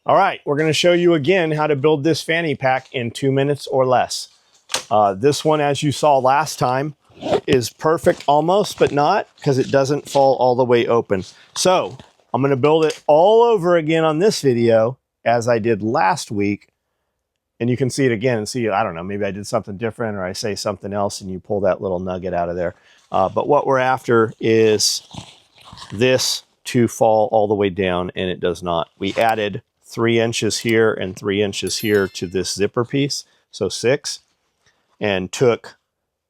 All right, we're going to show you again how to build this fanny pack in 2 minutes or less. This one, as you saw last time, is perfect almost, but not, because it doesn't fall all the way open. So I'm going to build it all over again on this video as I did last week. And you can see it again and see, I don't know, maybe I did something different or I say something else and you pull that little nugget out of there. But what we're after is this to fall all the way down, and it does not. We added 3 inches here and 3 inches here to this zipper piece, so 6, and took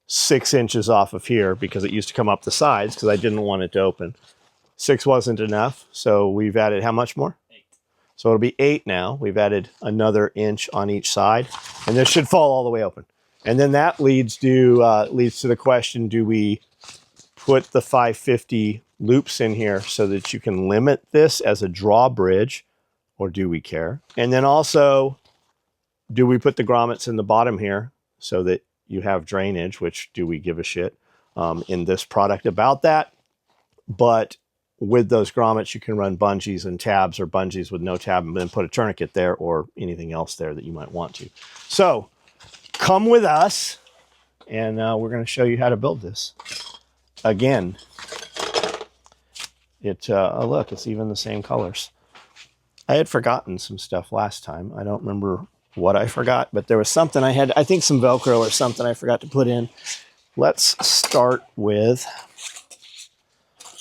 6 inches off of here because it used to come up the sides because I didn't want it to open. 6 wasn't enough, so we've added how much more? 8. So it'll be 8 now. We've added another inch on each side, and this should fall all the way open. And then that leads to the question, do we put the 550 loops in here so that you can limit this as a drawbridge, or do we care? And then also, do we put the grommets in the bottom here so that you have drainage, which do we give a shit in this product about that? But with those grommets, you can run bungees and tabs, or bungees with no tab, and then put a tourniquet there or anything else there that you might want to. So come with us, and we're going to show you how to build this. Again, oh look, it's even the same colors. I had forgotten some stuff last time. I don't remember what I forgot, but there was something I had, I think some Velcro or something I forgot to put in. Let's start with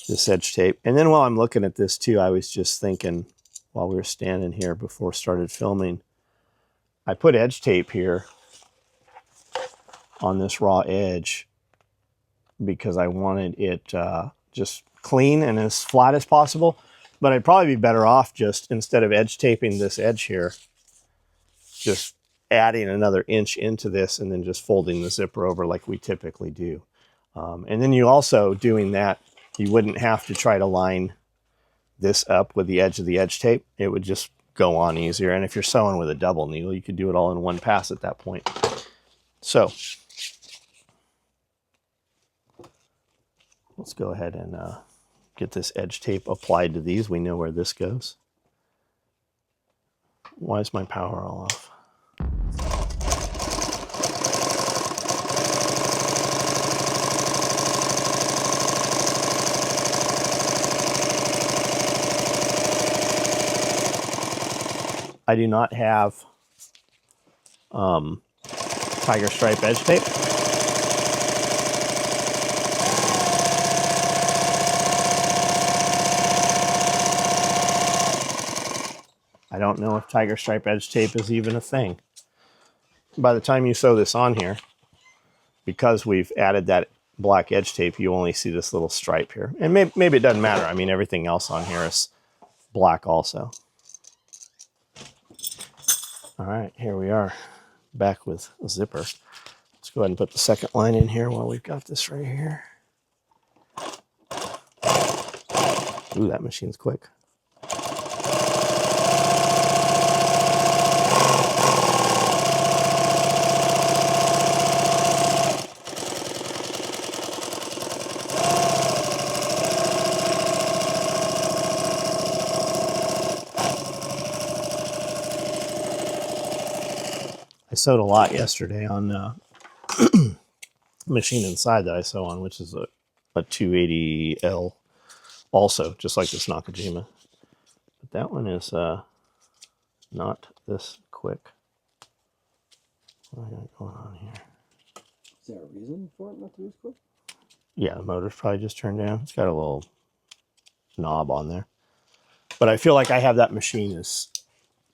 this edge tape. And then while I'm looking at this too, I was just thinking while we were standing here before I started filming, I put edge tape here on this raw edge because I wanted it just clean and as flat as possible. But I'd probably be better off just, instead of edge taping this edge here, just adding another inch into this and then just folding the zipper over like we typically do. And then you also, doing that, you wouldn't have to try to line this up with the edge of the edge tape. It would just go on easier. And if you're sewing with a double needle, you could do it all in one pass at that point. So let's go ahead and get this edge tape applied to these. We know where this goes. Why is my power all off? I do not have tiger stripe edge tape. I don't know if tiger stripe edge tape is even a thing. By the time you sew this on here, because we've added that black edge tape, you only see this little stripe here. And maybe it doesn't matter. I mean, everything else on here is black also. All right, here we are, back with a zipper. Let's go ahead and put the second line in here while we've got this right here. Ooh, that machine's quick. I sewed a lot yesterday on machine inside that I sew on, which is a 280L also, just like this Nakajima. But that one is not this quick. What do I got going on here? Is there a reason for it not to be as quick? Yeah, the motor's probably just turned down. It's got a little knob on there. But I feel like I have that machine as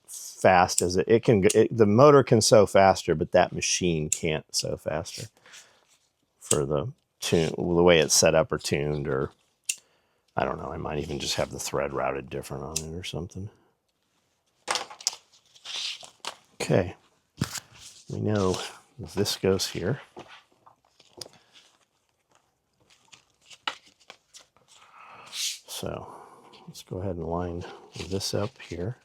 fast as it can. The motor can sew faster, but that machine can't sew faster for the way it's set up or tuned, or I don't know. I might even just have the thread routed different on it or something. Okay, we know this goes here. So let's go ahead and line this up here.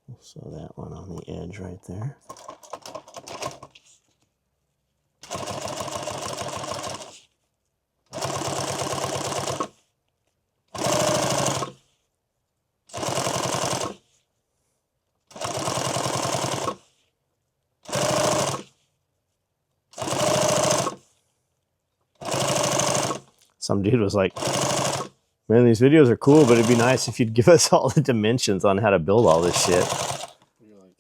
We'll sew that one on the edge right there. some dude was like, man, these videos are cool, but it'd be nice if you'd give us all the dimensions on how to build all this shit. You're like,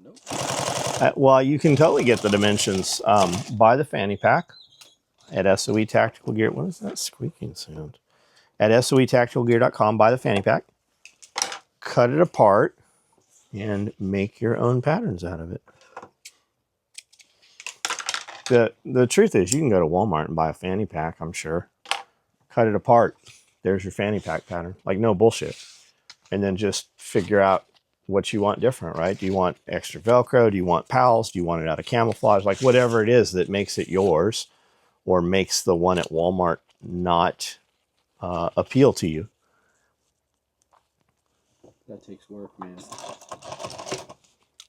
nope. Well, you can totally get the dimensions. Buy the fanny pack at SOE Tactical Gear. What is that squeaking sound? At SOETacticalGear.com, buy the fanny pack, cut it apart, and make your own patterns out of it. The truth is, you can go to Walmart and buy a fanny pack, I'm sure. Cut it apart. There's your fanny pack pattern. Like, no bullshit. And then just figure out what you want different, right? Do you want extra Velcro? Do you want pals? Do you want it out of camouflage? Like, whatever it is that makes it yours or makes the one at Walmart not appeal to you. That takes work, man.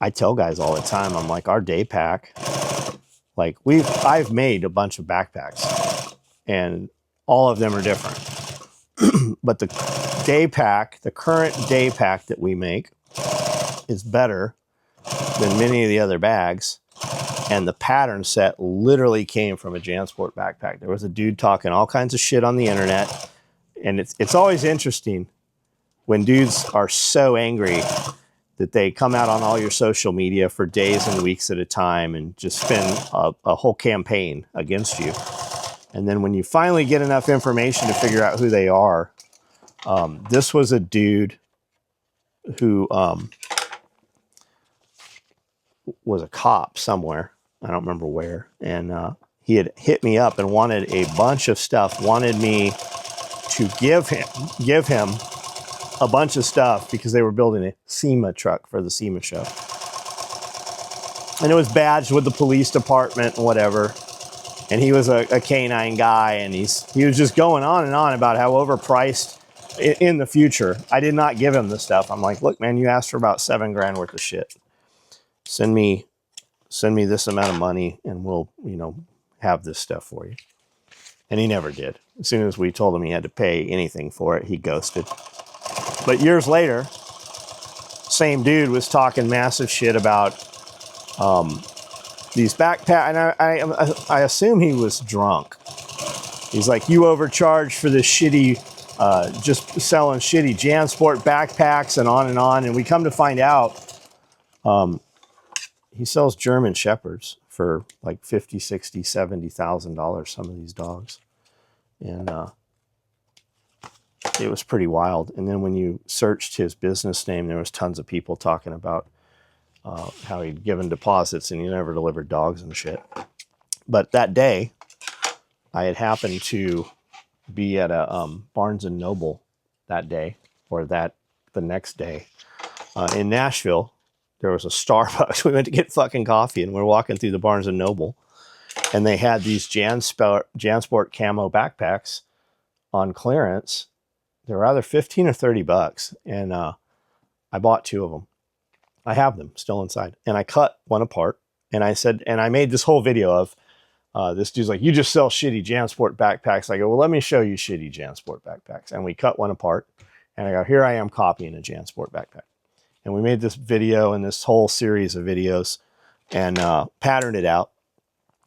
I tell guys all the time, I'm like, our day pack, like I've made a bunch of backpacks and all of them are different. But the day pack, the current day pack that we make is better than many of the other bags. And the pattern set literally came from a JanSport backpack. There was a dude talking all kinds of shit on the internet. And it's always interesting when dudes are so angry that they come out on all your social media for days and weeks at a time and just spin a whole campaign against you. And then when you finally get enough information to figure out who they are, this was a dude who was a cop somewhere. I don't remember where. And he had hit me up and wanted a bunch of stuff, wanted me to give him a bunch of stuff because they were building a SEMA truck for the SEMA show. And it was badged with the police department and whatever. And he was a canine guy, and he was just going on and on about how overpriced in the future. I did not give him the stuff. I'm like, look, man, you asked for about $7,000 worth of shit. Send me this amount of money and we'll, have this stuff for you. And he never did. As soon as we told him he had to pay anything for it, he ghosted. But years later, same dude was talking massive shit about these backpacks. And I assume he was drunk. He's like, you overcharged for this shitty, just selling shitty JanSport backpacks and on and on. And we come to find out he sells German Shepherds for like $50,000, $60,000, $70,000, some of these dogs. And it was pretty wild. And then when you searched his business name, there was tons of people talking about how he'd given deposits and he never delivered dogs and shit. But that day, I had happened to be at a Barnes & Noble that day, or the next day, in Nashville. There was a Starbucks. We went to get fucking coffee, and we're walking through the Barnes & Noble, and they had these JanSport camo backpacks on clearance. They were either $15 or $30, and I bought 2 of them. I have them still inside, and I cut one apart, and I said, and I made this whole video of this dude's like, you just sell shitty JanSport backpacks. I go, well, let me show you shitty JanSport backpacks, and we cut one apart, and I go, here I am copying a JanSport backpack. And we made this video and this whole series of videos and patterned it out.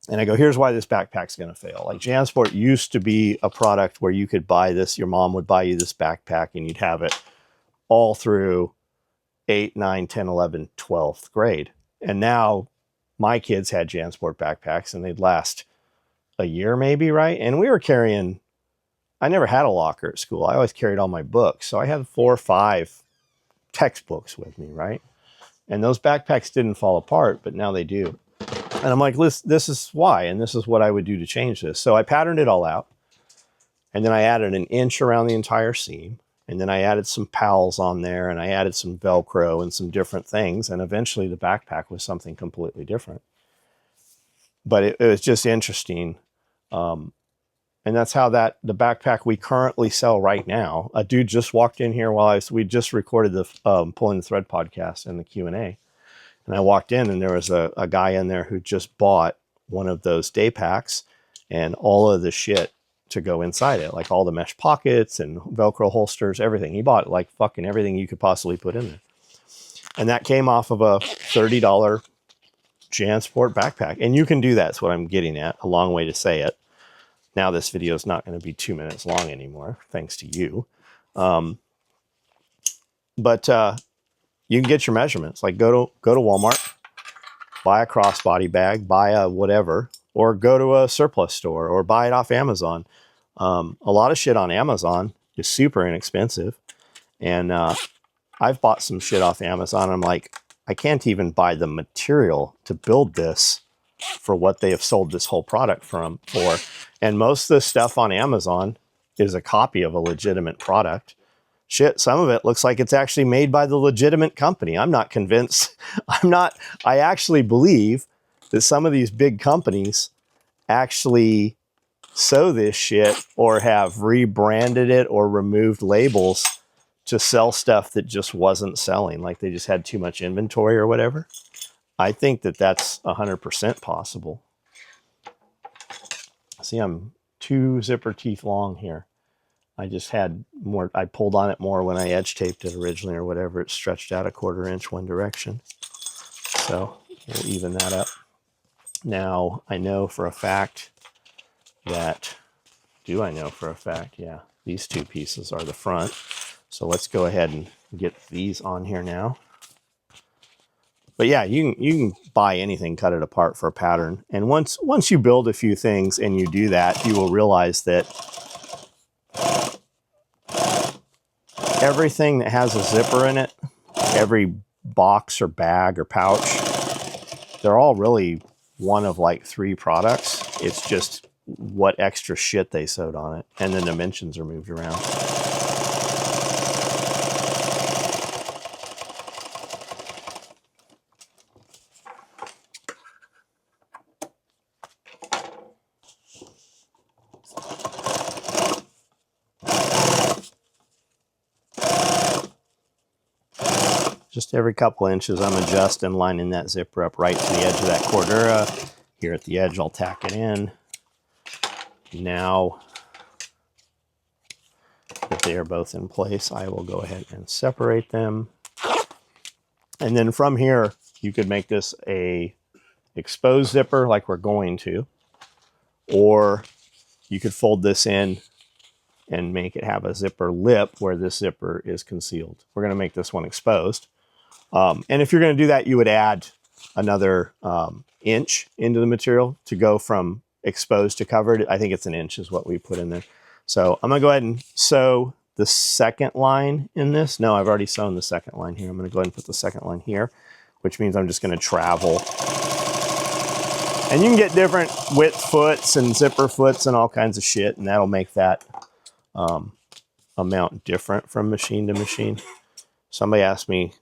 And I go, here's why this backpack's going to fail. Like, JanSport used to be a product where you could buy this. Your mom would buy you this backpack and you'd have it all through 8, 9, 10, 11, 12th grade. And now my kids had JanSport backpacks and they'd last a year maybe, right? And we were carrying, I never had a locker at school. I always carried all my books. So I had 4 or 5 textbooks with me, right? And those backpacks didn't fall apart, but now they do. And I'm like, this is why, and this is what I would do to change this. So I patterned it all out, and then I added an inch around the entire seam, and then I added some pals on there, and I added some Velcro and some different things, and eventually the backpack was something completely different. But it was just interesting. And that's how the backpack we currently sell right now. A dude just walked in here while we just recorded the Pulling the Thread podcast and the Q&A. And I walked in and there was a guy in there who just bought one of those day packs and all of the shit to go inside it. Like all the mesh pockets and Velcro holsters, everything. He bought like fucking everything you could possibly put in there. And that came off of a $30 JanSport backpack. And you can do that. That's what I'm getting at. A long way to say it. Now this video is not going to be 2 minutes long anymore, thanks to you. But you can get your measurements. Like go to Walmart, buy a crossbody bag, buy a whatever, or go to a surplus store or buy it off Amazon. A lot of shit on Amazon is super inexpensive. And I've bought some shit off Amazon. I'm like, I can't even buy the material to build this for what they have sold this whole product for. And most of the stuff on Amazon is a copy of a legitimate product. Shit, some of it looks like it's actually made by the legitimate company. I'm not convinced. I actually believe that some of these big companies actually sew this shit or have rebranded it or removed labels to sell stuff that just wasn't selling. Like they just had too much inventory or whatever. I think that that's 100% possible. See, I'm 2 zipper teeth long here. I just had more, I pulled on it more when I edge taped it originally or whatever. It stretched out a 1/4 inch one direction. So we'll even that up. Now I know for a fact that, do I know for a fact? Yeah, these 2 pieces are the front. So let's go ahead and get these on here now. But yeah, you can buy anything, cut it apart for a pattern. And once you build a few things and you do that, you will realize that everything that has a zipper in it, every box or bag or pouch, they're all really one of like 3 products. It's just what extra shit they sewed on it. And the dimensions are moved around. Just every couple inches, I'm adjusting, lining that zipper up right to the edge of that cordura. Here at the edge, I'll tack it in. Now that they are both in place, I will go ahead and separate them. And then from here, you could make this a exposed zipper like we're going to, or you could fold this in and make it have a zipper lip where this zipper is concealed. We're going to make this one exposed. And if you're going to do that, you would add another inch into the material to go from exposed to covered. I think it's 1 inch is what we put in there. So I'm going to go ahead and sew the second line in this. No, I've already sewn the second line here. I'm going to go ahead and put the second line here, which means I'm just going to travel. And you can get different width foots and zipper foots and all kinds of shit, and that'll make that amount different from machine to machine. Somebody asked me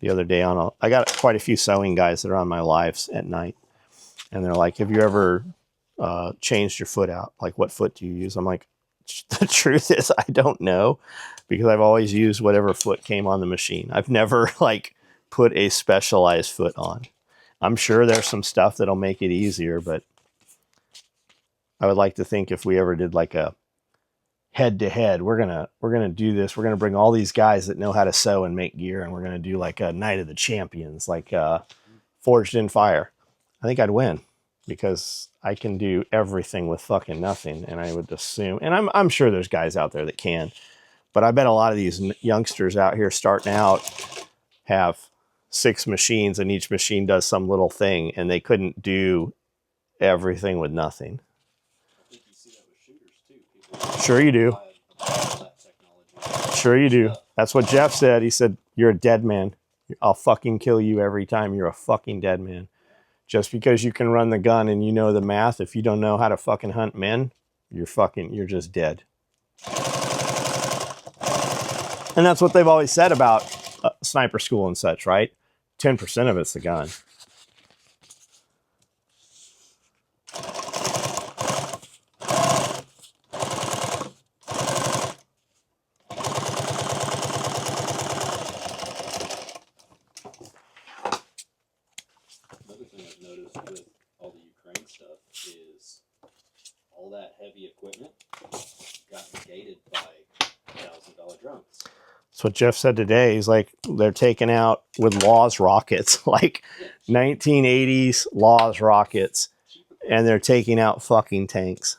the other day I got quite a few sewing guys that are on my lives at night, and they're like, have you ever changed your foot out? Like, what foot do you use? I'm like, the truth is I don't know, because I've always used whatever foot came on the machine. I've never like put a specialized foot on. I'm sure there's some stuff that'll make it easier, but I would like to think if we ever did like a head to head, we're gonna do this. We're gonna bring all these guys that know how to sew and make gear, and we're gonna do like a night of the champions, like Forged in Fire. I think I'd win, because I can do everything with fucking nothing. And I would assume, and I'm sure there's guys out there that can, but I bet a lot of these youngsters out here starting out have 6 machines, and each machine does some little thing, and they couldn't do everything with nothing. Sure you do. Sure you do. That's what Jeff said. He said, you're a dead man. I'll fucking kill you every time. You're a fucking dead man. Just because you can run the gun and you know the math, if you don't know how to fucking hunt men, you're just dead. And that's what they've always said about sniper school and such, right? 10% of it's the gun. All that heavy equipment got negated by $1,000 drums. That's what Jeff said today. He's like, they're taking out with Laws rockets, like 1980s Laws rockets, and they're taking out fucking tanks.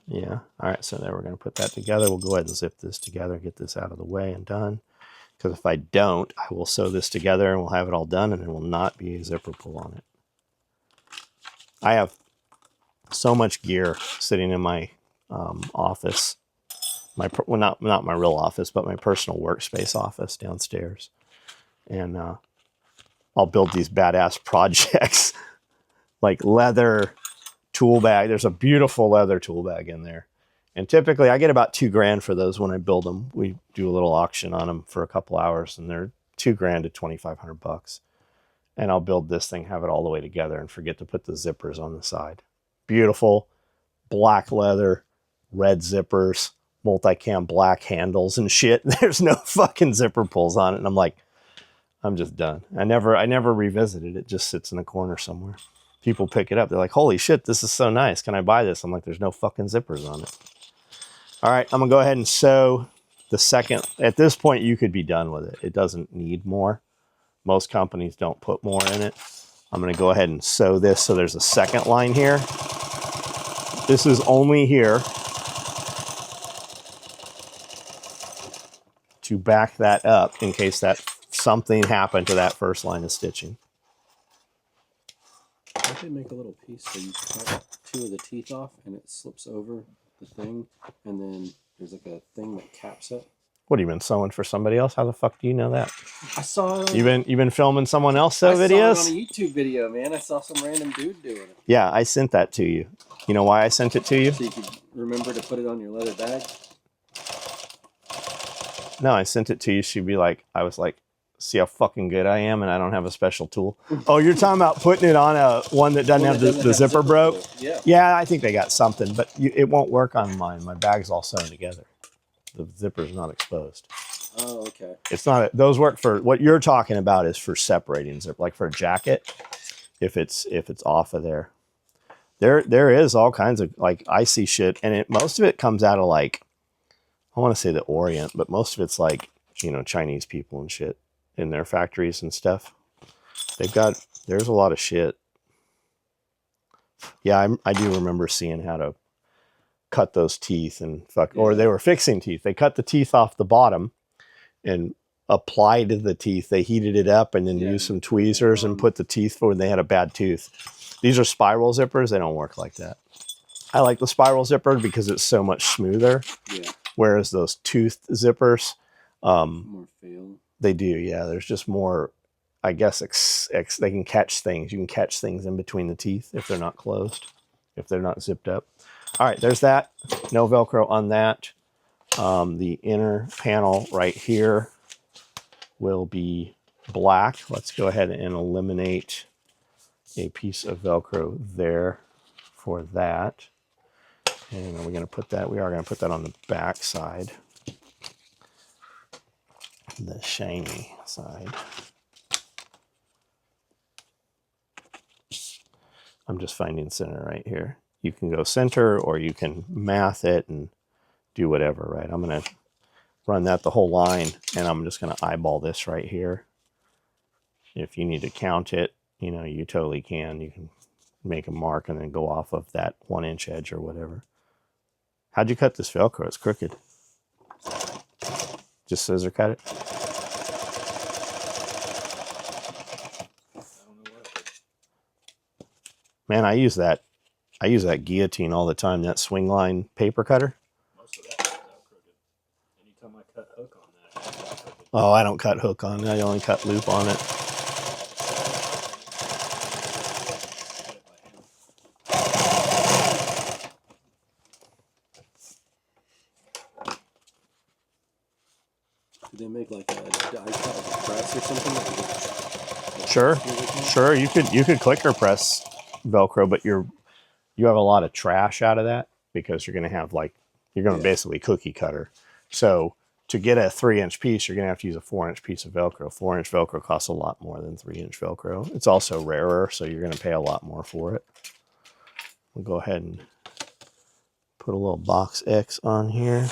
Yeah. All right. So there we're going to put that together. We'll go ahead and zip this together, get this out of the way and done. Because if I don't, I will sew this together and we'll have it all done and there will not be a zipper pull on it. I have so much gear sitting in my office. Well, not my real office, but my personal workspace office downstairs. And I'll build these badass projects like leather tool bag. There's a beautiful leather tool bag in there. And typically I get about $2,000 for those when I build them. We do a little auction on them for a couple hours and they're $2,000 to $2,500. And I'll build this thing, have it all the way together and forget to put the zippers on the side. Beautiful black leather, red zippers, multicam black handles and shit. There's no fucking zipper pulls on it. And I'm like, I'm just done. I never revisit it. It just sits in a corner somewhere. People pick it up. They're like, holy shit, this is so nice. Can I buy this? I'm like, there's no fucking zippers on it. All right, I'm gonna go ahead and sew the second. At this point, you could be done with it. It doesn't need more. Most companies don't put more in it. I'm gonna go ahead and sew this so there's a second line here. This is only here to back that up in case that something happened to that first line of stitching. I could make a little piece so you cut 2 of the teeth off and it slips over the thing, and then there's like a thing that caps it. What, have you been sewing for somebody else? How the fuck do you know that? I saw it. You've been filming someone else sew videos? I saw it on a YouTube video, man. I saw some random dude doing it. Yeah, I sent that to you. You know why I sent it to you? So you could remember to put it on your leather bag? No, I sent it to you. She'd be like, I was like, see how fucking good I am and I don't have a special tool. Oh, you're talking about putting it on a one that doesn't have the zipper broke? Yeah. Yeah, I think they got something, but it won't work on mine. My bag's all sewn together. The zipper's not exposed. Oh, okay. It's not, those work for, what you're talking about is for separating zip, like for a jacket, if it's off of there. There is all kinds of like icy shit, and most of it comes out of like, I want to say the Orient, but most of it's like, you know, Chinese people and shit in their factories and stuff. There's a lot of shit. Yeah, I do remember seeing how to cut those teeth and or they were fixing teeth. They cut the teeth off the bottom and applied the teeth. They heated it up and then used some tweezers and put the teeth for when they had a bad tooth. These are spiral zippers. They don't work like that. I like the spiral zipper because it's so much smoother. Yeah. Whereas those toothed zippers, more feel. They do, yeah. There's just more, I guess, they can catch things. You can catch things in between the teeth if they're not closed, if they're not zipped up. All right, there's that. No Velcro on that. The inner panel right here will be black. Let's go ahead and eliminate a piece of Velcro there for that. And are we going to put that? We are going to put that on the back side. The shiny side. I'm just finding center right here. You can go center or you can math it and do whatever, right? I'm going to run that the whole line and I'm just going to eyeball this right here. If you need to count it, you know, you totally can. You can make a mark and then go off of that 1-inch edge or whatever. How'd you cut this Velcro? It's crooked. Just scissor cut it? Man, I use that guillotine all the time, that swing line paper cutter. Most of that comes out crooked. Anytime I cut hook on that. Oh, I don't cut hook on it. I only cut loop on it. Do they make like a die cut press or something? Sure. You could clicker press Velcro, but you have a lot of trash out of that because you're going to have you're going to basically cookie cutter. So to get a 3-inch piece, you're going to have to use a 4-inch piece of Velcro. 4-inch Velcro costs a lot more than 3-inch Velcro. It's also rarer, so you're going to pay a lot more for it. We'll go ahead and put a little box X on here.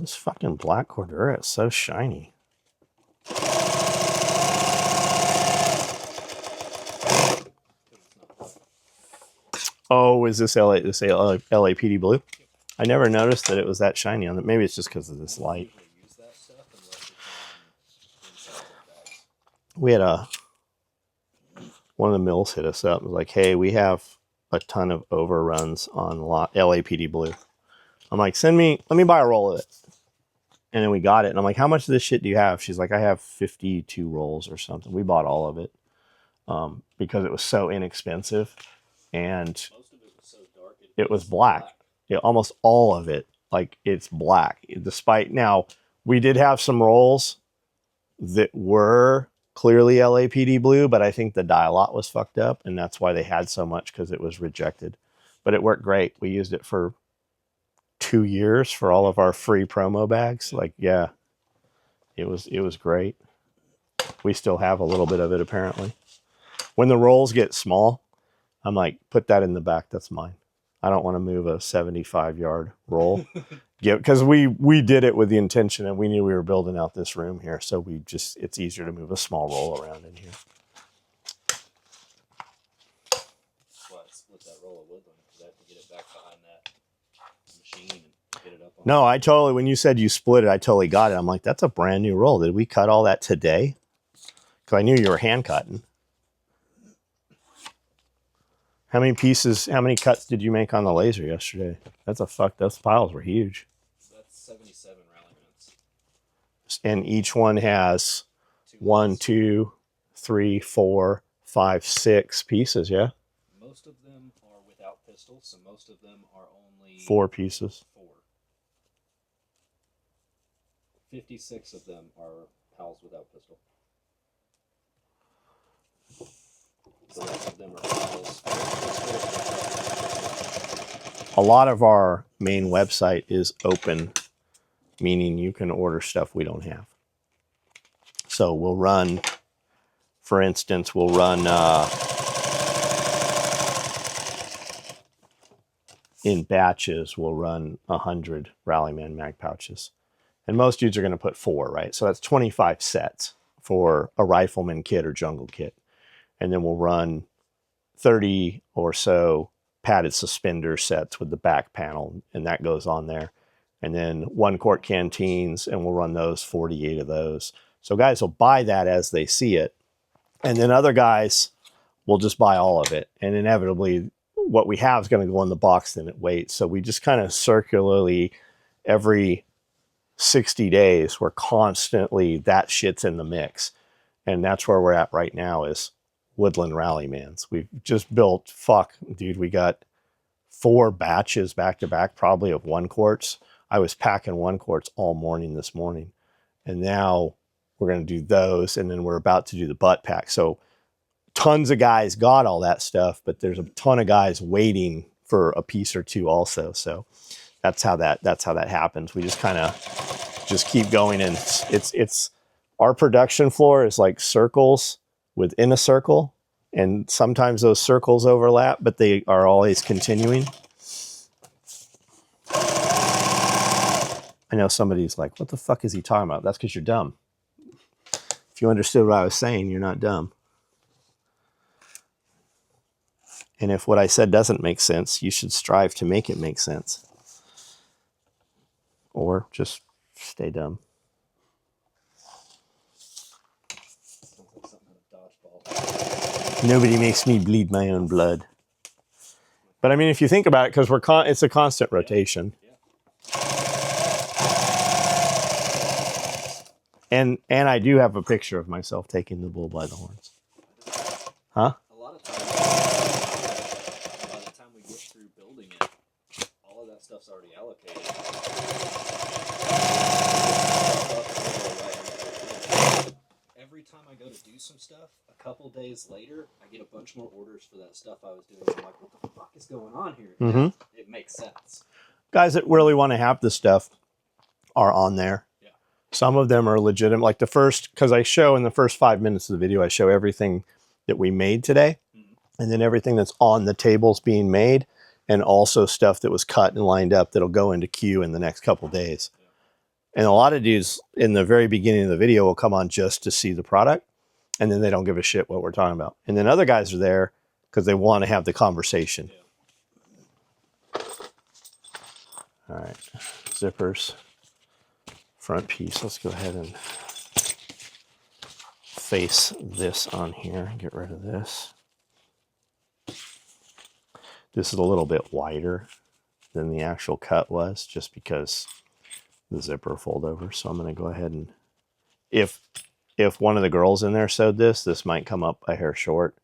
This fucking black Cordura is so shiny. Oh, is this LAPD blue? I never noticed that it was that shiny on it. Maybe it's just because of this light. We had one of the mills hit us up. It was like, hey, we have a ton of overruns on LAPD blue. I'm like, let me buy a roll of it. And then we got it. And I'm like, how much of this shit do you have? She's like, I have 52 rolls or something. We bought all of it because it was so inexpensive. And most of it was so dark. It was black. Yeah, almost all of it, like, it's black. Despite, now, we did have some rolls that were clearly LAPD blue, but I think the dye lot was fucked up, and that's why they had so much, because it was rejected. But it worked great. We used it for 2 years for all of our free promo bags. Like, yeah, it was great. We still have a little bit of it, apparently. When the rolls get small, I'm like, put that in the back. That's mine. I don't want to move a 75-yard roll. Because we did it with the intention, and we knew we were building out this room here. So it's easier to move a small roll around in here. That's why I split that roll of woodland, because I have to get it back behind that machine and get it up on. No, when you said you split it, I totally got it. I'm like, that's a brand new roll. Did we cut all that today? Because I knew you were hand cutting. How many cuts did you make on the laser yesterday? Those piles were huge. That's 77 ralliements. And each one has 1, 2, 3, 4, 5, 6 pieces, yeah? Most of them are without pistols, so most of them are only 4 pieces. 4. 56 of them are pals without pistol. The rest of them are pals. A lot of our main website is open, meaning you can order stuff we don't have. So we'll run, for instance, in batches, we'll run 100 Rallyman mag pouches. And most dudes are going to put 4, right? So that's 25 sets for a rifleman kit or jungle kit. And then we'll run 30 or so padded suspender sets with the back panel, and that goes on there. And then 1-quart canteens, and we'll run those, 48 of those. So guys will buy that as they see it. And then other guys will just buy all of it. And inevitably, what we have is going to go in the box, then it waits. So we just kind of circularly, every 60 days, we're constantly, that shit's in the mix. And that's where we're at right now, is Woodland Rallymans. We've just built, we got 4 batches back to back, probably of 1-quarts. I was packing 1-quarts all morning this morning. And now we're going to do those, and then we're about to do the butt pack. So tons of guys got all that stuff, but there's a ton of guys waiting for a piece or two also. So that's how that happens. We just kind of just keep going, and it's our production floor is like circles within a circle, and sometimes those circles overlap, but they are always continuing. I know somebody's like, what the fuck is he talking about? That's because you're dumb. If you understood what I was saying, you're not dumb. And if what I said doesn't make sense, you should strive to make it make sense. Or just stay dumb. Nobody makes me bleed my own blood. But I mean, if you think about it, because it's a constant rotation. And I do have a picture of myself taking the bull by the horns. Huh? A lot of times, by the time we get through building it, all of that stuff's already allocated. Every time I go to do some stuff, a couple days later, I get a bunch more orders for that stuff I was doing. I'm like, what the fuck is going on here? Mm-hmm. Yeah, it makes sense. Guys that really want to have this stuff are on there. Yeah. Some of them are legitimate. Like because I show in the first 5 minutes of the video, I show everything that we made today. Mm-hmm. And then everything that's on the tables being made, and also stuff that was cut and lined up that'll go into queue in the next couple days. Yeah. And a lot of dudes in the very beginning of the video will come on just to see the product, and then they don't give a shit what we're talking about. And then other guys are there because they want to have the conversation. Yeah. All right, zippers, front piece. Let's go ahead and face this on here. Get rid of this. This is a little bit wider than the actual cut was, just because the zipper fold over. So I'm going to go ahead and, if one of the girls in there sewed this might come up a hair short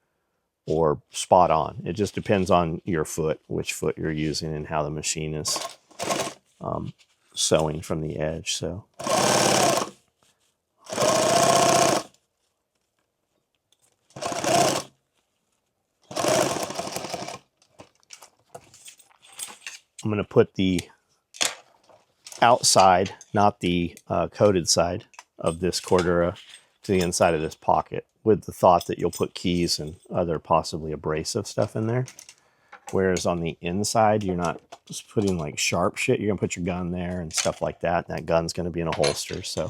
or spot on. It just depends on your foot, which foot you're using, and how the machine is sewing from the edge. So I'm going to put the outside, not the coated side of this Cordura, to the inside of this pocket, with the thought that you'll put keys and other possibly abrasive stuff in there. Whereas on the inside, you're not just putting like sharp shit. You're going to put your gun there and stuff like that. And that gun's going to be in a holster. So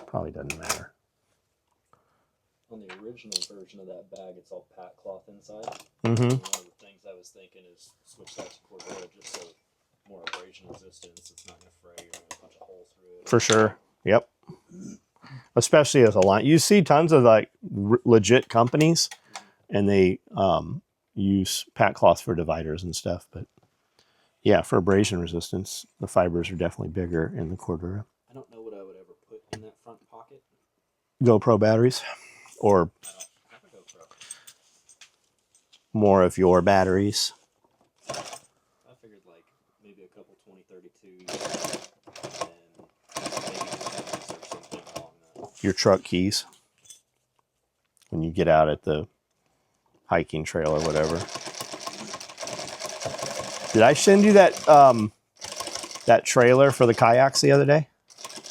probably doesn't matter. On the original version of that bag, it's all pat cloth inside. Mm-hmm. One of the things I was thinking is switch that to Cordura just so more abrasion resistance. It's not going to fray or punch a hole through it. For sure. Yep. Especially as a line. You see tons of like legit companies, and they use pat cloth for dividers and stuff. But yeah, for abrasion resistance, the fibers are definitely bigger in the Cordura. I don't know what I would ever put in that front pocket. GoPro batteries, or I don't have a GoPro. more of your batteries. I figured like maybe a couple 2032s and maybe cameras or something along that. Your truck keys when you get out at the hiking trail or whatever. Did I send you that that trailer for the kayaks the other day?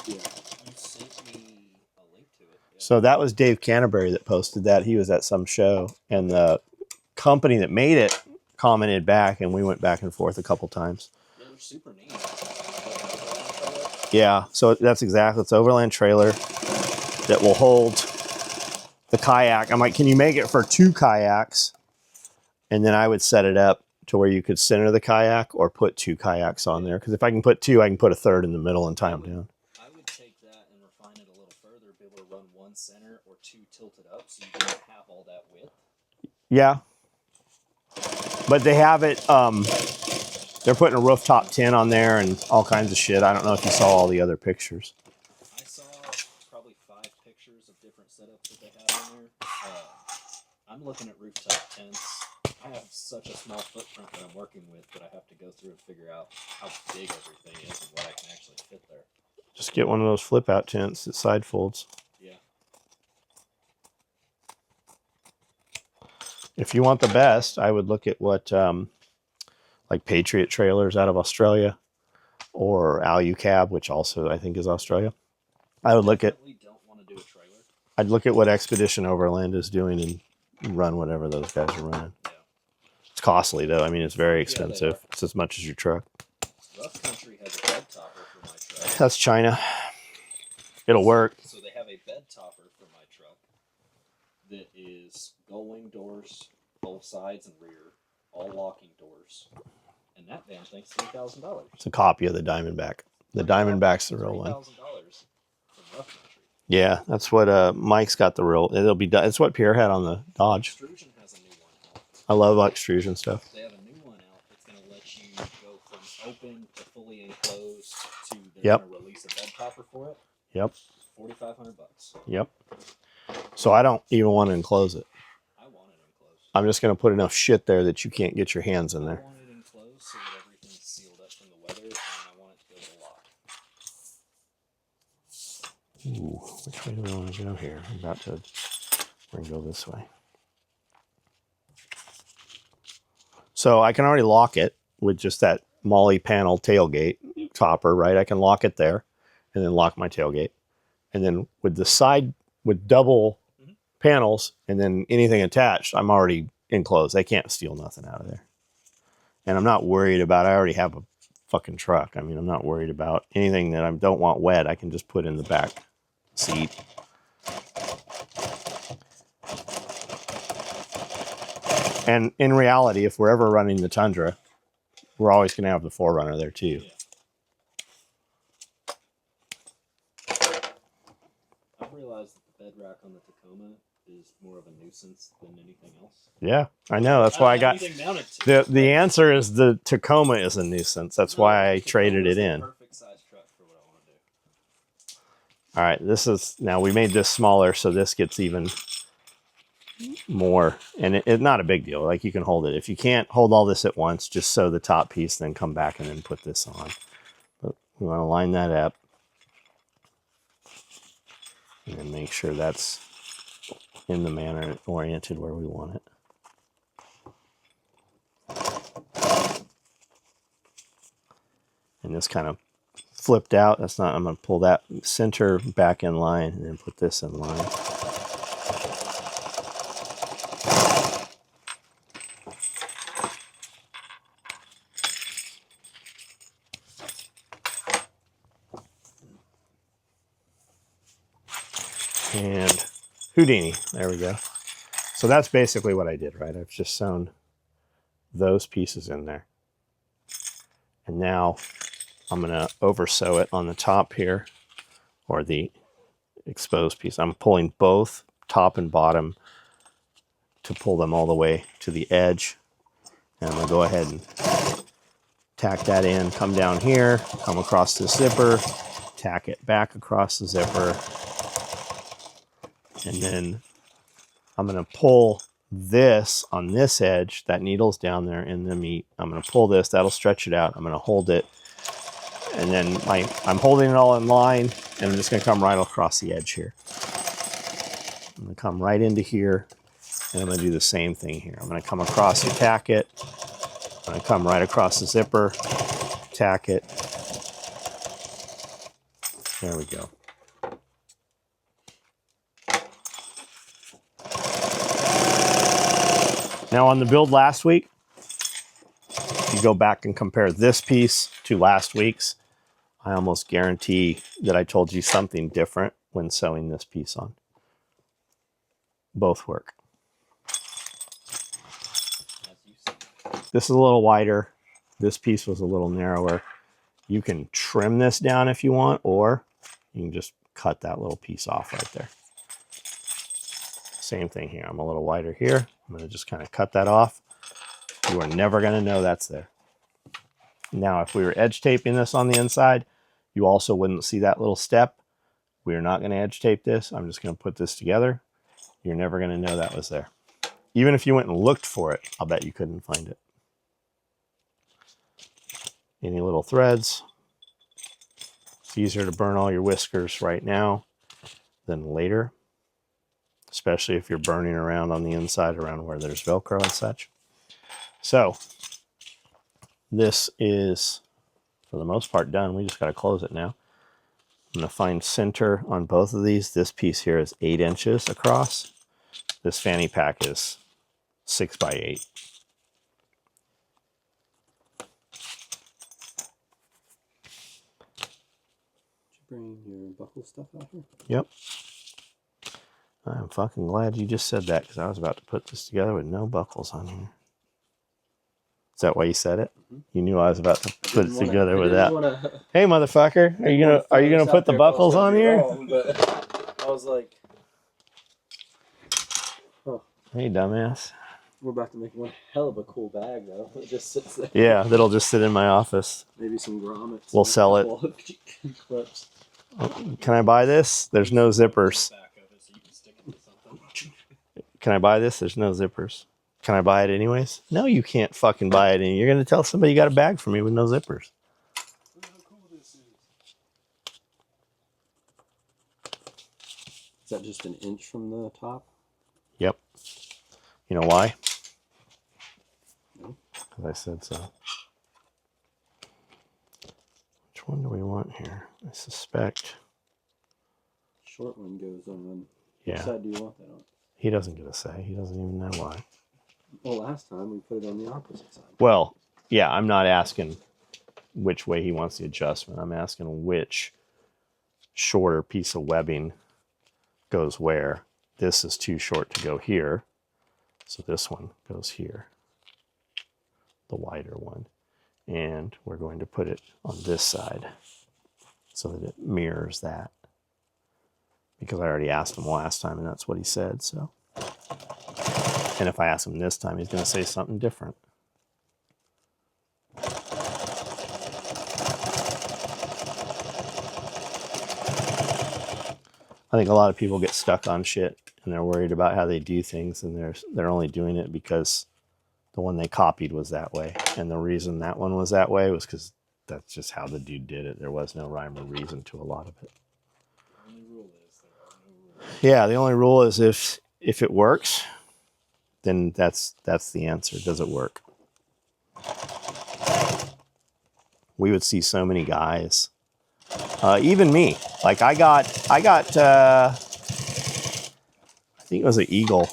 Yeah, you sent me a link to it. Yeah. So that was Dave Canterbury that posted that. He was at some show, and the company that made it commented back, and we went back and forth a couple times. Yeah, they're super neat. Yeah, so that's exactly, it's overland trailer that will hold the kayak. I'm like, can you make it for 2 kayaks? And then I would set it up to where you could center the kayak or put 2 kayaks on there. Because if I can put 2, I can put a third in the middle and tie them down. I would take that and refine it a little further, be able to run 1 center or 2 tilted up so you don't have all that width. Yeah. But they have it, they're putting a rooftop tent on there and all kinds of shit. I don't know if you saw all the other pictures. I saw probably 5 pictures of different setups that they have in there. I'm looking at rooftop tents. I have such a small footprint that I'm working with that I have to go through and figure out how big everything is and what I can actually fit there. Just get one of those flip out tents that side folds. Yeah. If you want the best, I would look at what like Patriot trailers out of Australia, or Alucab, which also I think is Australia. I would look at. Definitely don't want to do a trailer. I'd look at what Expedition Overland is doing and run whatever those guys are running. Yeah. It's costly though. I mean, it's very expensive. It's as much as your truck. Rough Country has a bed topper for my truck. That's China. It'll work. So they have a bed topper for my truck that is gull-wing doors, both sides and rear, all locking doors. And that damn thing's $3,000. It's a copy of the Diamondback. The Diamondback's the real one. $3,000 from Rough Country. Yeah, that's what Mike's got the real. It'll be. It's what Pierre had on the Dodge. Extrusion has a new one out. I love extrusion stuff. They have a new one out that's going to let you go from open to fully enclosed to they're Yep. going to release a bed topper for it. Yep. $4,500. Yep. So I don't even want to enclose it. I want it enclosed. I'm just going to put enough shit there that you can't get your hands in I there. want it enclosed so that everything's sealed up from the weather, and I want it to be able to lock. Ooh, which way do we want to go here? I'm about to. We're going to go this way. So I can already lock it with just that Molly panel tailgate topper, right? I can lock it there and then lock my tailgate. And then with the side, with double panels and then anything attached, I'm already enclosed. They can't steal nothing out of there. And I'm not worried about, I already have a fucking truck. I mean, I'm not worried about anything that I don't want wet. I can just put in the back seat. And in reality, if we're ever running the Tundra, we're always going to have the 4Runner there too. Yeah. I've realized that the bed rack on the Tacoma is more of a nuisance than anything else. Yeah, I know. That's why I got the answer is the Tacoma is a nuisance. That's why I traded it in. Perfect size truck for what I want to do. All right, this is now we made this smaller, so this gets even more, and it's not a big deal. Like you can hold it. If you can't hold all this at once, just sew the top piece, then come back and then put this on. But we want to line that up and then make sure that's in the manner oriented where we want it. And this kind of flipped out. That's not, I'm going to pull that center back in line and then put this in line. And Houdini, there we go. So that's basically what I did, right? I've just sewn those pieces in there. And now I'm going to over sew it on the top here, or the exposed piece. I'm pulling both top and bottom to pull them all the way to the edge. And I'm going to go ahead and tack that in, come down here, come across the zipper, tack it back across the zipper. And then I'm going to pull this on this edge. That needle's down there in the meat. I'm going to pull this. That'll stretch it out. I'm going to hold it. And then I'm holding it all in line. And I'm just going to come right across the edge here. I'm going to come right into here. And I'm going to do the same thing here. I'm going to come across and tack it. I'm going to come right across the zipper. Tack it. There we go. Now on the build last week, if you go back and compare this piece to last week's, I almost guarantee that I told you something different when sewing this piece on. Both work. This is a little wider. This piece was a little narrower. You can trim this down if you want, or you can just cut that little piece off right there. Same thing here. I'm a little wider here. I'm going to just kind of cut that off. You are never going to know that's there. Now, if we were edge taping this on the inside, you also wouldn't see that little step. We are not going to edge tape this. I'm just going to put this together. You're never going to know that was there. Even if you went and looked for it, I'll bet you couldn't find it. Any little threads. It's easier to burn all your whiskers right now than later, especially if you're burning around on the inside around where there's Velcro and such. So this is, for the most part, done. We just got to close it now. I'm going to find center on both of these. This piece here is 8 inches across. This fanny pack is 6 by 8. Bring your buckle stuff out here? Yep. I'm fucking glad you just said that, because I was about to put this together with no buckles on here. Is that why you said it? Mm-hmm. You knew I was about to put it together with that. Hey, motherfucker, are you gonna put the buckles on here? But I was like, oh. Hey, dumbass. We're about to make one hell of a cool bag, though. It just sits there. Yeah, that'll just sit in my office. Maybe some grommets. We'll sell it. Clips. Oh, can I buy this? There's no zippers. Can I buy this? There's no zippers. Can I buy it anyways? No, you can't fucking buy it. And you're going to tell somebody you got a bag for me with no zippers. Look how cool this is. Is that just an inch from the top? Yep. You know why? No. Because I said so. Which one do we want here? I suspect. Short one goes on. Yeah. Which side do you want that on? He doesn't get a say. He doesn't even know why. Well, last time we put it on the opposite side. Well, yeah, I'm not asking which way he wants the adjustment. I'm asking which shorter piece of webbing goes where. This is too short to go here, so this one goes here, the wider one. And we're going to put it on this side so that it mirrors that. Because I already asked him last time and that's what he said, so. And if I ask him this time, he's going to say something different. I think a lot of people get stuck on shit and they're worried about how they do things, and they're only doing it because the one they copied was that way. And the reason that one was that way was because that's just how the dude did it. There was no rhyme or reason to a lot of it. The only rule is there are no rules. Yeah, the only rule is if it works, then that's the answer. Does it work? We would see so many guys, even me. Like I got I think it was an Eagle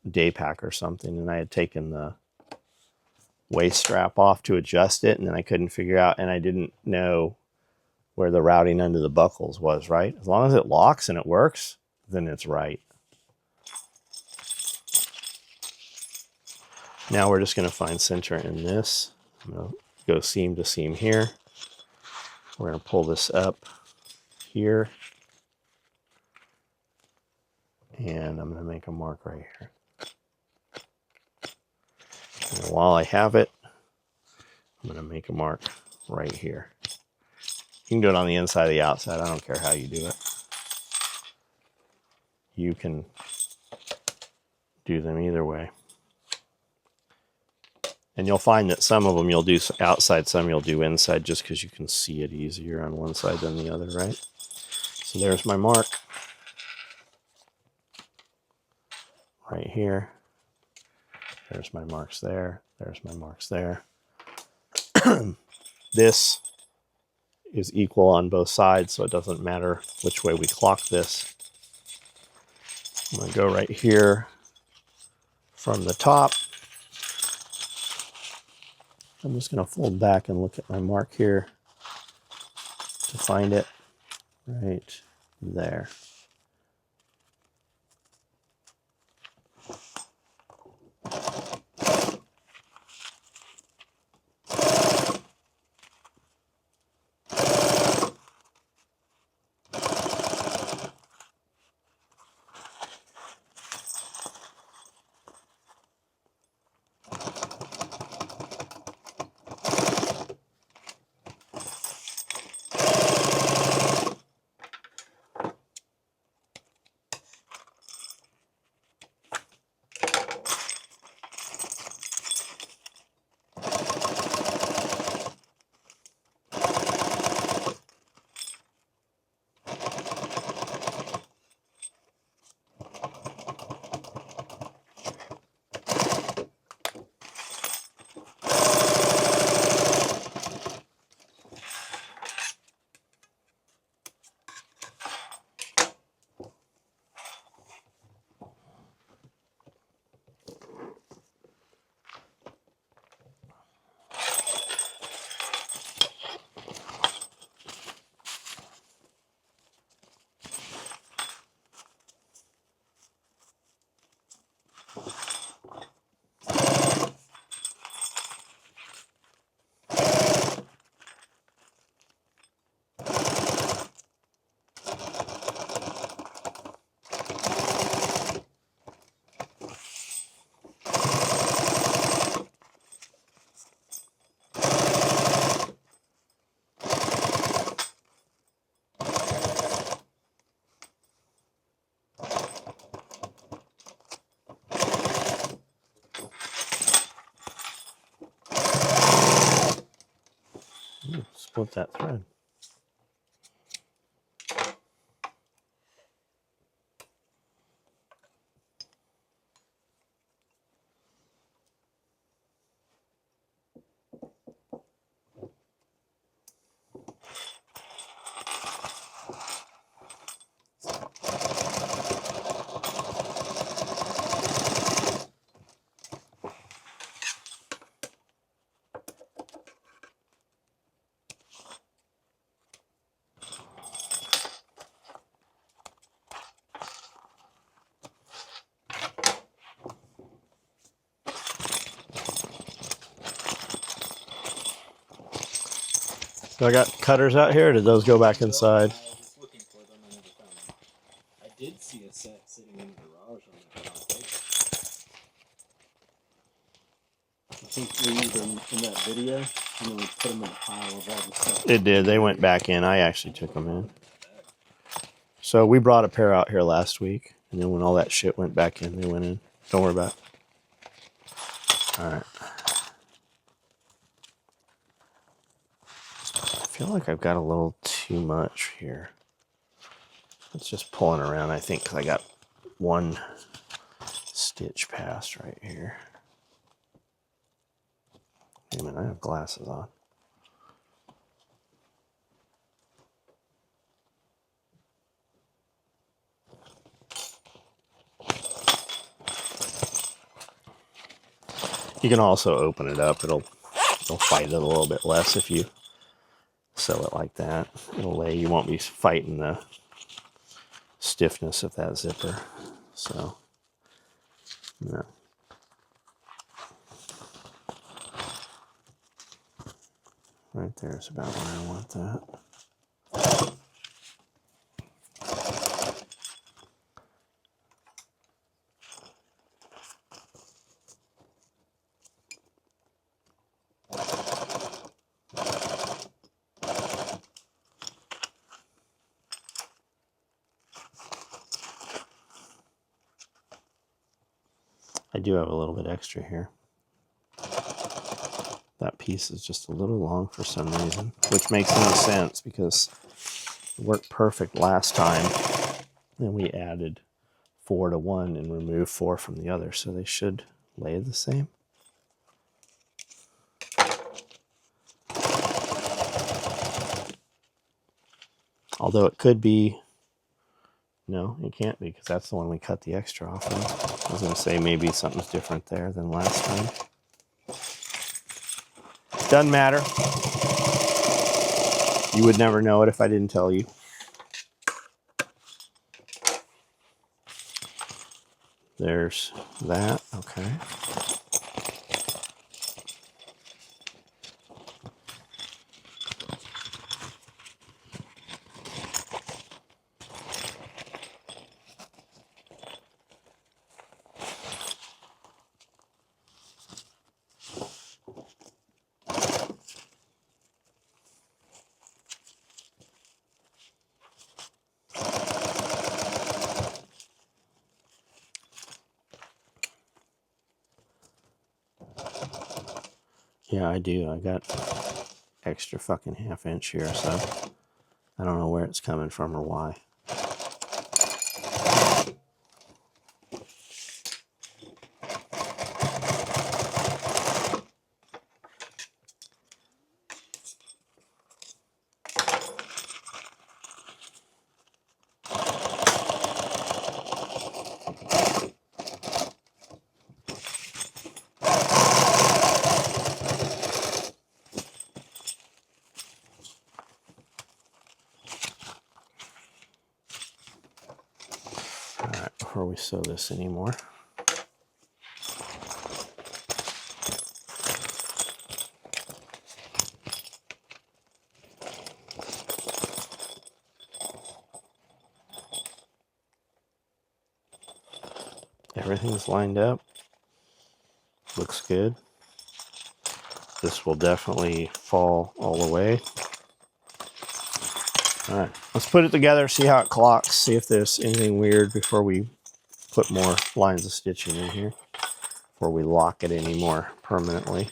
day pack or something, and I had taken the waist strap off to adjust it, and then I couldn't figure out, and I didn't know where the routing under the buckles was, right? As long as it locks and it works, then it's right. Now we're just going to find center in this. I'm going to go seam to seam here. We're going to pull this up here. And I'm going to make a mark right here. And while I have it, I'm going to make a mark right here. You can do it on the inside or the outside. I don't care how you do it. You can do them either way. And you'll find that some of them you'll do outside, some you'll do inside, just because you can see it easier on one side than the other, right? So there's my mark. Right here. There's my marks there. There's my marks there. This is equal on both sides, so it doesn't matter which way we clock this. I'm going to go right here from the top. I'm just going to fold back and look at my mark here to find it right there. Split that thread. So I got cutters out here. Or did those go back inside? I was looking for them and never found them. I did see a set sitting in the garage on that property. I think we used them in that video, and then we put them in a pile of all the stuff. It did. They went back in. I actually took them in. So we brought a pair out here last week, and then when all that shit went back in, they went in. Don't worry about it. All right. I feel like I've got a little too much here. It's just pulling around, I think, because I got one stitch past right here. Wait a minute, I have glasses on. You can also open it up. It'll fight it a little bit less if you sew it like that. It'll lay. You won't be fighting the stiffness of that zipper. So, no. Right there is about where I want that. I do have a little bit extra here. That piece is just a little long for some reason, which makes no sense because it worked perfect last time. And we added 4 to one and removed 4 from the other, so they should lay the same. Although it could be, no, it can't be because that's the one we cut the extra off of. I was going to say maybe something's different there than last time. Doesn't matter. You would never know it if I didn't tell you. There's that, okay. Yeah, I do. I got extra fucking ½ inch here, so I don't know where it's coming from or why. Before we sew this anymore. Everything's lined up. Looks good. This will definitely fall all the way. All right, let's put it together, see how it clocks, see if there's anything weird before we put more lines of stitching in here, before we lock it anymore permanently.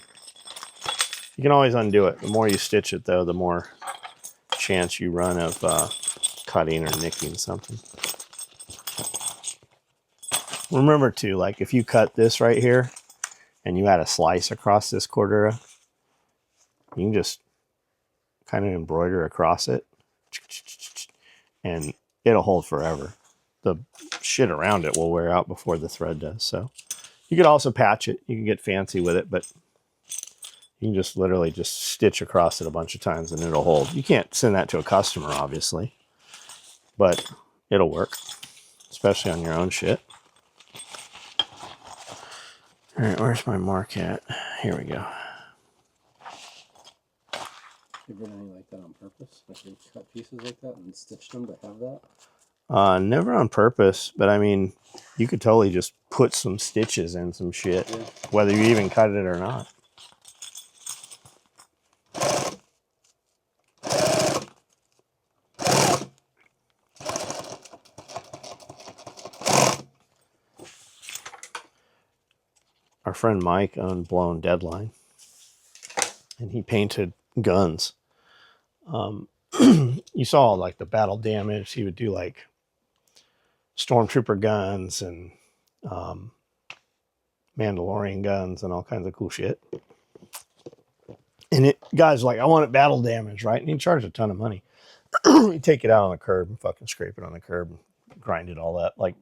You can always undo it. The more you stitch it, though, the more chance you run of cutting or nicking something. Remember, too, like if you cut this right here and you add a slice across this cordura, you can just kind of embroider across it and it'll hold forever. The shit around it will wear out before the thread does. So you could also patch it. You can get fancy with it, but you can just literally just stitch across it a bunch of times and it'll hold. You can't send that to a customer, obviously, but it'll work, especially on your own shit. All right, where's my mark at? Here we go. You ever done anything like that on purpose? Like you cut pieces like that and stitched them to have that? Never on purpose, but I mean, you could totally just put some stitches in some shit, Yeah. whether you even cut it or not. Our friend Mike owned Blown Deadline, and he painted guns. You saw like the battle damage. He would do like stormtrooper guns and Mandalorian guns and all kinds of cool shit. And guys like, I want it battle damage, right? And he'd charge a ton of money. He'd take it out on the curb and fucking scrape it on the curb and grind it all up. Like,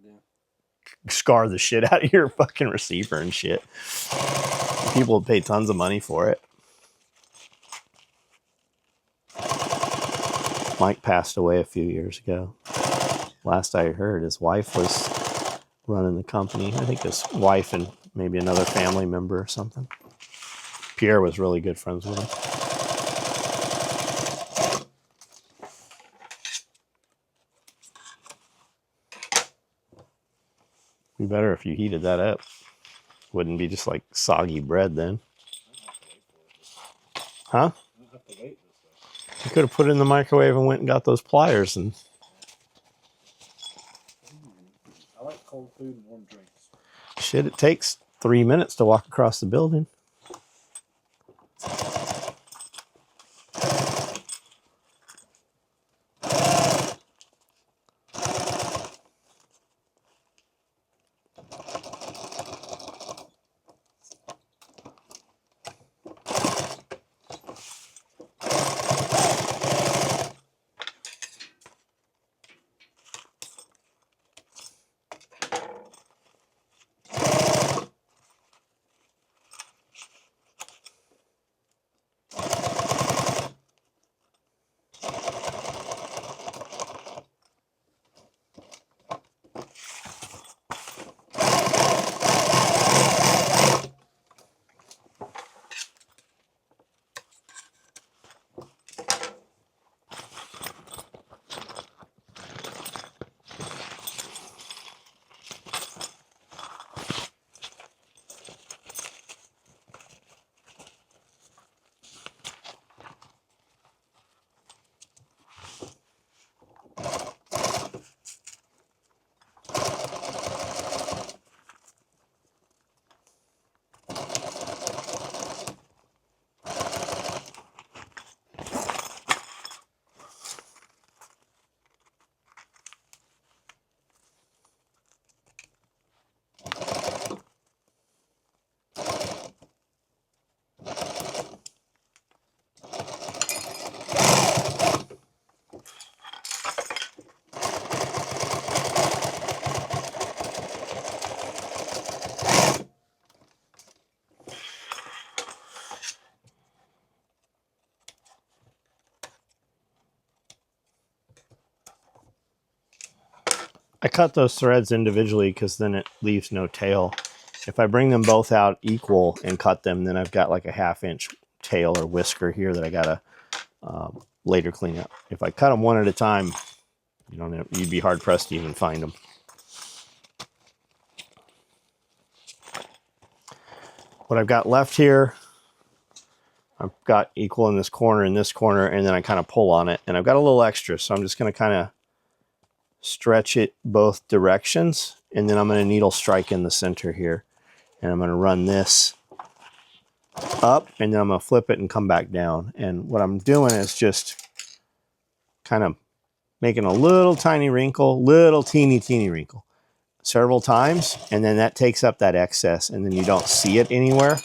scar the shit out of your fucking receiver and shit. People would pay tons of money for it. Mike passed away a few years ago. Last I heard, his wife was running the company. I think his wife and maybe another family member or something. Pierre was really good friends with him. Be better if you heated that up. Wouldn't be just like soggy bread then. Huh? You could have put it in the microwave and went and got those pliers and... I like cold food and warm drinks. Shit, it takes 3 minutes to walk across the building. I cut those threads individually because then it leaves no tail. If I bring them both out equal and cut them, then I've got like a 1/2 inch tail or whisker here that I gotta later clean up. If I cut them one at a time, you'd be hard pressed to even find them. What I've got left here, I've got equal in this corner and this corner, and then I kind of pull on it, and I've got a little extra, so I'm just going to kind of stretch it both directions, and then I'm going to needle strike in the center here, and I'm going to run this up, and then I'm going to flip it and come back down. And what I'm doing is just kind of making a little tiny wrinkle, little teeny wrinkle several times, and then that takes up that excess, and then you don't see it anywhere.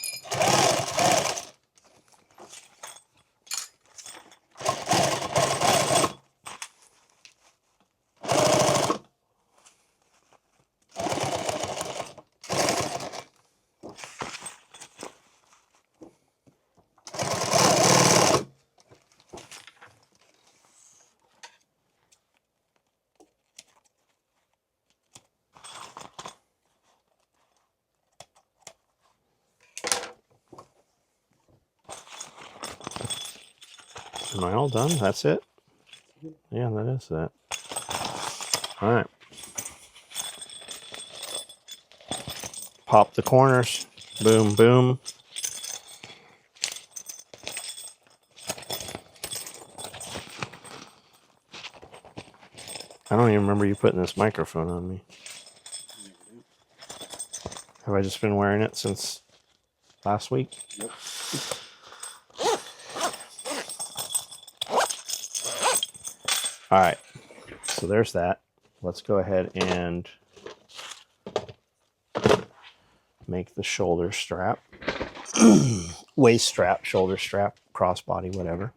Am I all done? That's it? Yeah, that is that. All right. Pop the corners. Boom, boom. I don't even remember you putting this microphone on me. Have I just been wearing it since last week? Yep. All right. So there's that. Let's go ahead and make the shoulder strap. Waist strap, shoulder strap, crossbody, whatever.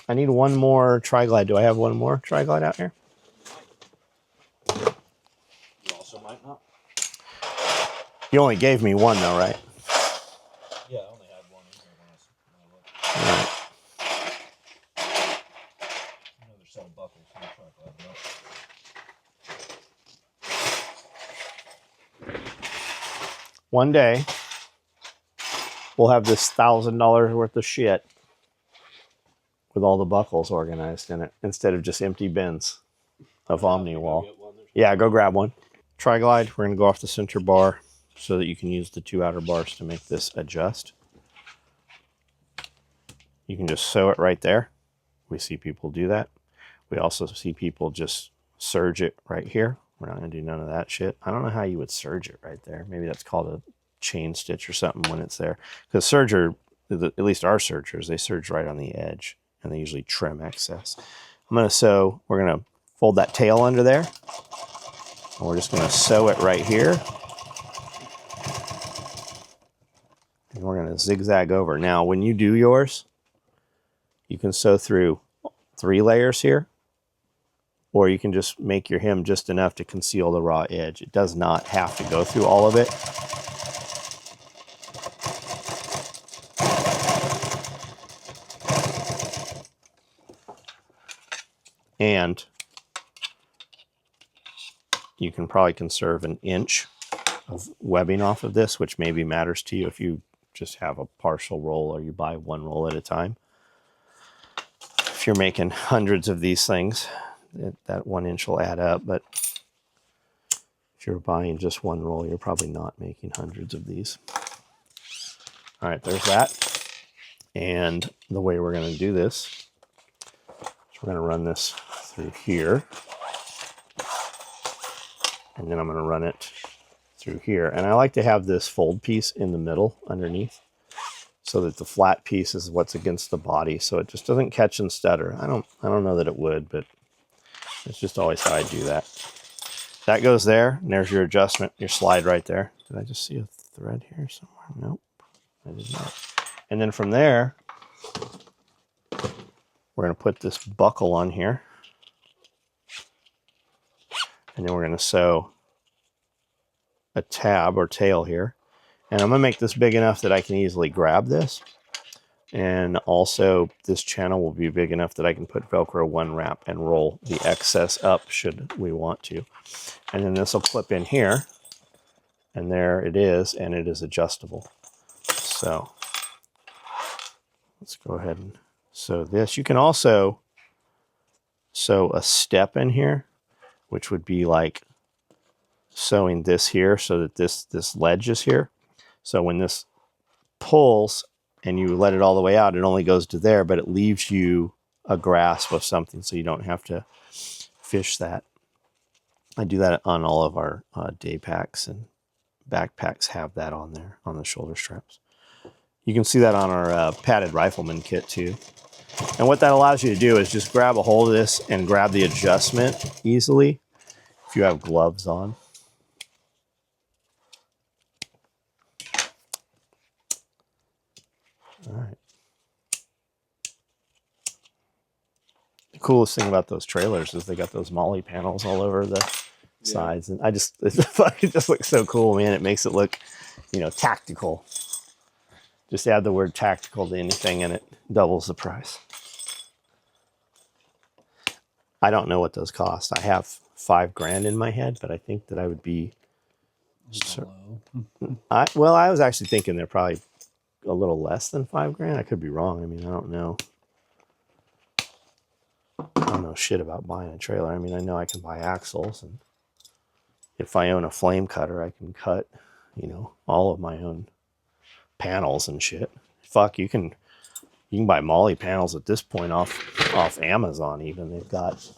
I need one more tri-glide. Do I have one more tri-glide out here? You also might not. You only gave me one though, right? Yeah, I only had one in here when I looked. All right. Another set of buckles. I'm gonna try to grab them up. One day, we'll have this $1,000 worth of shit with all the buckles organized in it instead of just empty bins of Omni wall. Yeah, go grab one. Tri-glide, we're going to go off the center bar so that you can use the two outer bars to make this adjust. You can just sew it right there. We see people do that. We also see people just serge it right here. We're not going to do none of that shit. I don't know how you would serge it right there. Maybe that's called a chain stitch or something when it's there. Because serger, at least our sergers, they serge right on the edge and they usually trim excess. I'm going to sew, we're going to fold that tail under there. And we're just going to sew it right here. And we're going to zigzag over. Now, when you do yours, you can sew through 3 layers here. Or you can just make your hem just enough to conceal the raw edge. It does not have to go through all of it. And you can probably conserve an inch of webbing off of this, which maybe matters to you if you just have a partial roll or you buy one roll at a time. If you're making hundreds of these things, that 1 inch will add up, but if you're buying just one roll, you're probably not making hundreds of these. All right, there's that. And the way we're going to do this is we're going to run this through here. And then I'm going to run it through here. And I like to have this fold piece in the middle underneath so that the flat piece is what's against the body, so it just doesn't catch and stutter. I don't know that it would, but it's just always how I do that. That goes there, and there's your adjustment, your slide right there. Did I just see a thread here somewhere? Nope, I did not. And then from there, we're going to put this buckle on here. And then we're going to sew a tab or tail here. And I'm going to make this big enough that I can easily grab this. And also this channel will be big enough that I can put Velcro one wrap and roll the excess up should we want to. And then this will clip in here. And there it is, and it is adjustable. So let's go ahead and sew this. You can also sew a step in here, which would be like sewing this here so that this ledge is here. So when this pulls and you let it all the way out, it only goes to there, but it leaves you a grasp of something so you don't have to fish that. I do that on all of our day packs, and backpacks have that on there, on the shoulder straps. You can see that on our padded rifleman kit too. And what that allows you to do is just grab a hold of this and grab the adjustment easily if you have gloves on. All right. The coolest thing about those trailers is they got those molly panels all over the sides, and it just looks so cool, man. It makes it look, tactical. Just add the word tactical to anything and it doubles the price. I don't know what those cost. I have $5,000 in my head, but I think that I would be. I was actually thinking they're probably a little less than $5,000. I could be wrong. I mean, I don't know. I don't know shit about buying a trailer. I mean, I know I can buy axles, and if I own a flame cutter, I can cut, you know, all of my own panels and shit. Fuck, you can buy Molly panels at this point off Amazon even. They've got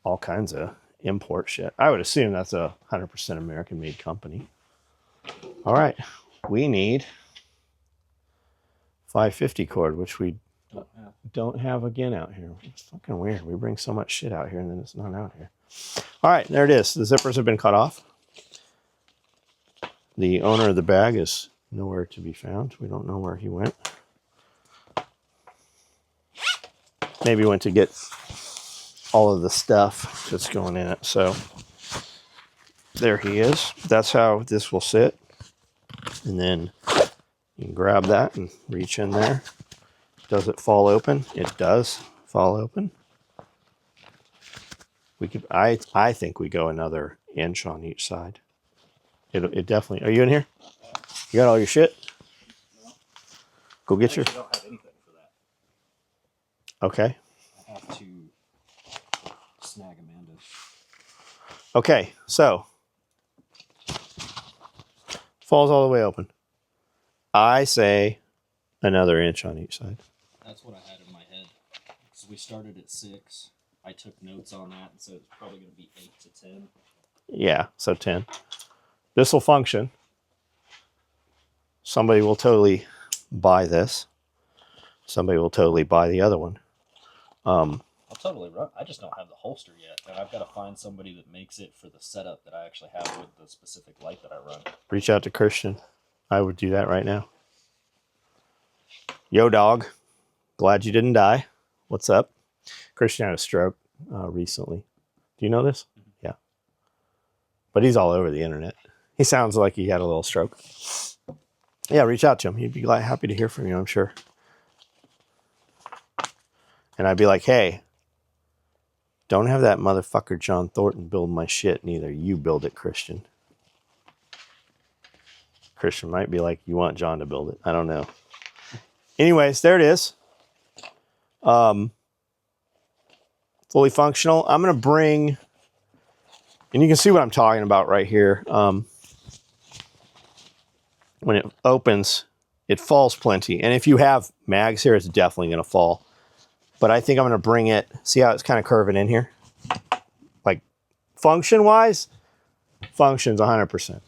all kinds of import shit. I would assume that's a 100% American made company. All right, we need 550 cord, which we don't have again out here. It's fucking weird. We bring so much shit out here and then it's not out here. All right, there it is. The zippers have been cut off. The owner of the bag is nowhere to be found. We don't know where he went. Maybe he went to get all of the stuff that's going in it. So there he is. That's how this will sit. And then you can grab that and reach in there. Does it fall open? It does fall open. We could, I think we go another inch on each side. It definitely. Are you in here? You got all your shit? Go get your. I don't have anything for that. Okay. I have to snag Amanda. Okay, so falls all the way open. I say another inch on each side. That's what I had in my head. So we started at 6. I took notes on that, and so it's probably going to be 8 to 10. Yeah, so 10. This will function. Somebody will totally buy this. Somebody will totally buy the other one. I'll totally run. I just don't have the holster yet, and I've got to find somebody that makes it for the setup that I actually have with the specific light that I run. Reach out to Christian. I would do that right now. Yo, dog. Glad you didn't die. What's up? Christian had a stroke recently. Do you know this? Mm-hmm. Yeah. But he's all over the internet. He sounds like he had a little stroke. Yeah, reach out to him. He'd be happy to hear from you, I'm sure. And I'd be like, hey, don't have that motherfucker John Thornton build my shit. Neither you build it, Christian. Christian might be like, you want John to build it. I don't know. Anyways, there it is. Fully functional. I'm going to bring, and you can see what I'm talking about right here. When it opens, it falls plenty. And if you have mags here, it's definitely going to fall. But I think I'm going to bring it, see how it's kind of curving in here? Like function-wise, functions 100%.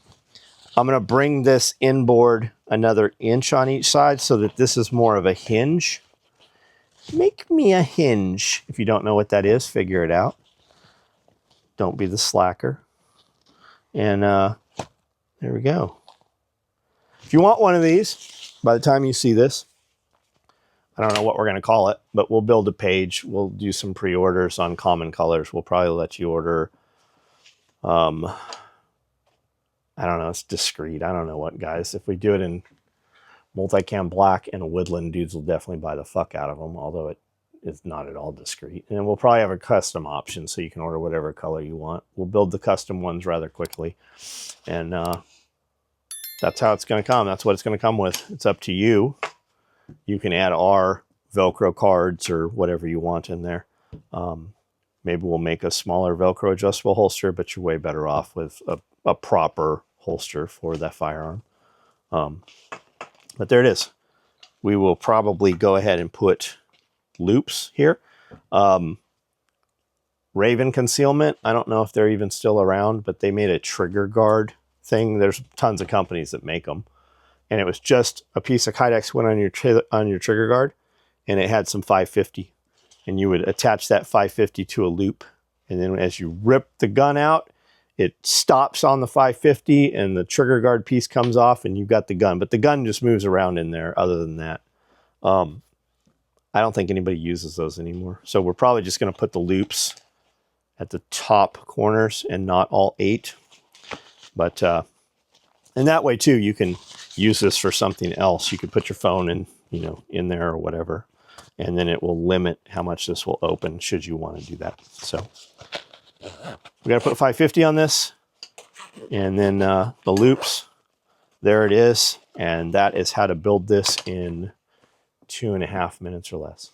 I'm going to bring this inboard another inch on each side so that this is more of a hinge. Make me a hinge. If you don't know what that is, figure it out. Don't be the slacker. And there we go. If you want one of these, by the time you see this, I don't know what we're going to call it, but we'll build a page. We'll do some pre-orders on common colors. We'll probably let you order, I don't know, it's discreet. I don't know what, guys. If we do it in multicam black and a woodland, dudes will definitely buy the fuck out of them, although it is not at all discreet. And we'll probably have a custom option so you can order whatever color you want. We'll build the custom ones rather quickly. And that's how it's going to come. That's what it's going to come with. It's up to you. You can add our Velcro cards or whatever you want in there. Maybe we'll make a smaller Velcro adjustable holster, but you're way better off with a proper holster for that firearm. But there it is. We will probably go ahead and put loops here. Raven Concealment, I don't know if they're even still around, but they made a trigger guard thing. There's tons of companies that make them. And it was just a piece of Kydex went on your trigger guard, and it had some 550. And you would attach that 550 to a loop. And then as you rip the gun out, it stops on the 550 and the trigger guard piece comes off and you've got the gun. But the gun just moves around in there other than that. I don't think anybody uses those anymore. So we're probably just going to put the loops at the top corners and not all 8. But and that way too, you can use this for something else. You could put your phone in there or whatever. And then it will limit how much this will open should you want to do that. So we got to put 550 on this. And then the loops, there it is. And that is how to build this in 2.5 minutes or less.